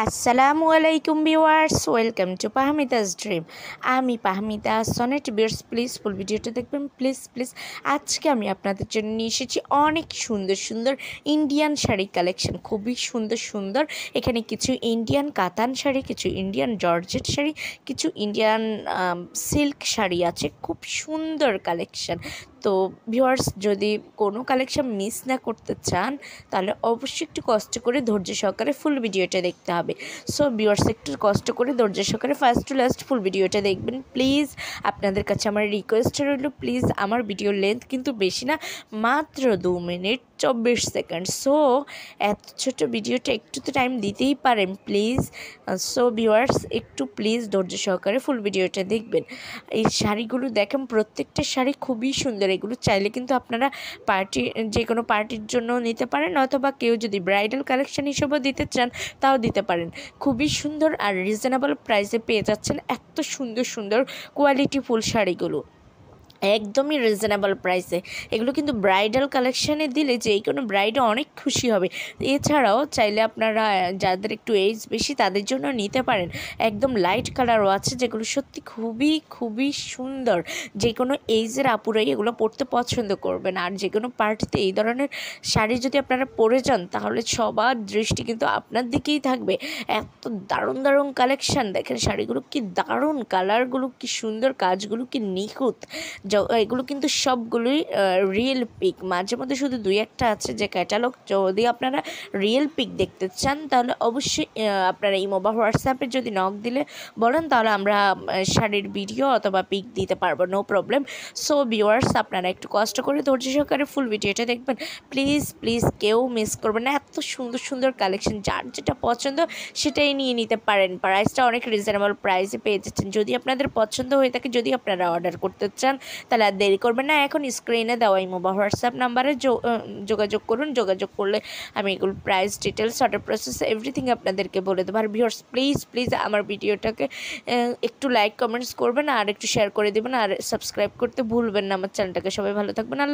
আসসালামু আলাইকুম viewers, welcome to পাহমিদাস dream. আমি পাহমিদা সনেট বিয়ার্স। প্লিজ ফুল ভিডিওটা দেখবেন, প্লিজ প্লিজ। আজকে আমি আপনাদের জন্য নিয়ে এসেছি অনেক সুন্দর সুন্দর ইন্ডিয়ান শাড়ি কালেকশন, খুবই সুন্দর সুন্দর। এখানে কিছু ইন্ডিয়ান কাতান শাড়ি, কিছু ইন্ডিয়ান জর্জেট শাড়ি, কিছু ইন্ডিয়ান সিল্ক শাড়ি আছে, খুব সুন্দর কালেকশন। তো ভিউয়ার্স, যদি কোনো কালেকশন মিস না করতে চান তাহলে অবশ্যই একটু কষ্ট করে ধৈর্য সহকারে ফুল ভিডিওটা দেখতে হবে। সো ভিউয়ার্স, একটু কষ্ট করে ধৈর্য সহকারে ফার্স্ট টু লাস্ট ফুল ভিডিওটা দেখবেন প্লিজ। আপনাদের কাছে আমার রিকোয়েস্ট রইল, প্লিজ। আমার ভিডিওর লেন্থ কিন্তু বেশি না, মাত্র 2 মিনিট 24 সেকেন্ড। সো এত ছোট ভিডিওটা একটু তো টাইম দিতেই পারেন প্লিজ। সো ভিউয়ার্স, একটু প্লিজ ধৈর্য সহকারে ফুল ভিডিওটা দেখবেন। এই শাড়িগুলো দেখেন, প্রত্যেকটা শাড়ি খুবই সুন্দর। এগুলো চাইলে কিন্তু আপনারা যে কোনো পার্টির জন্য নিতে পারেন, অথবা কেউ যদি ব্রাইডাল কালেকশন হিসেবেও দিতে চান তাও দিতে পারেন। খুবই সুন্দর আর রিজনেবল প্রাইসে পেয়ে যাচ্ছেন এত সুন্দর সুন্দর কোয়ালিটিফুল শাড়িগুলো, একদমই রিজনেবল প্রাইসে। এগুলো কিন্তু ব্রাইডাল কালেকশানে দিলে যে কোনো ব্রাইডও অনেক খুশি হবে। এছাড়াও চাইলে আপনারা যাদের একটু এজ বেশি তাদের জন্য নিতে পারেন। একদম লাইট কালারও আছে, যেগুলো সত্যি খুবই খুবই সুন্দর। যে কোনো এজের আপুরাই এগুলো পরতে পছন্দ করবেন। আর যে কোনো পার্টিতে এই ধরনের শাড়ি যদি আপনারা পরে যান তাহলে সবার দৃষ্টি কিন্তু আপনার দিকেই থাকবে। এত দারুণ দারুণ কালেকশান দেখেন, শাড়িগুলো কি দারুণ, কালারগুলো কি সুন্দর, কাজগুলো কি নিখুঁত। এগুলো কিন্তু সবগুলোই রিয়েল পিক, মাঝে মধ্যে শুধু 2-1টা আছে যে ক্যাটালগ। যদি আপনারা রিয়েল পিক দেখতে চান তাহলে অবশ্যই আপনারা ইমো বা হোয়াটসঅ্যাপে যদি নক দিলে বলেন তাহলে আমরা শাড়ির ভিডিও অথবা পিক দিতে পারবো, নো প্রবলেম। সো ভিউয়ার্স, আপনারা একটু কষ্ট করে ধৈর্য সহকারে ফুল ভিডিওটা দেখবেন প্লিজ প্লিজ, কেউ মিস করবেন না। এত সুন্দর সুন্দর কালেকশন, যার যেটা পছন্দ সেটাই নিয়ে নিতে পারেন। প্রাইসটা অনেক রিজনেবল প্রাইসে পেয়ে যাচ্ছেন। যদি আপনাদের পছন্দ হয়ে থাকে, যদি আপনারা অর্ডার করতে চান তাহলে আর দেরি করবেন না, এখন স্ক্রিনে দেওয়া ইমো বা হোয়াটসঅ্যাপ নাম্বারে যোগাযোগ করুন। যোগাযোগ করলে আমি এগুলো price details, order process everything আপনাদেরকে বলে দেবো। আর ভিউয়ার্স, প্লিজ প্লিজ আমার ভিডিওটাকে একটু লাইক কমেন্টস করবেন আর একটু শেয়ার করে দেবেন, আর সাবস্ক্রাইব করতে ভুলবেন না আমার চ্যানেলটাকে। সবাই ভালো থাকবেন। আল্লাহ।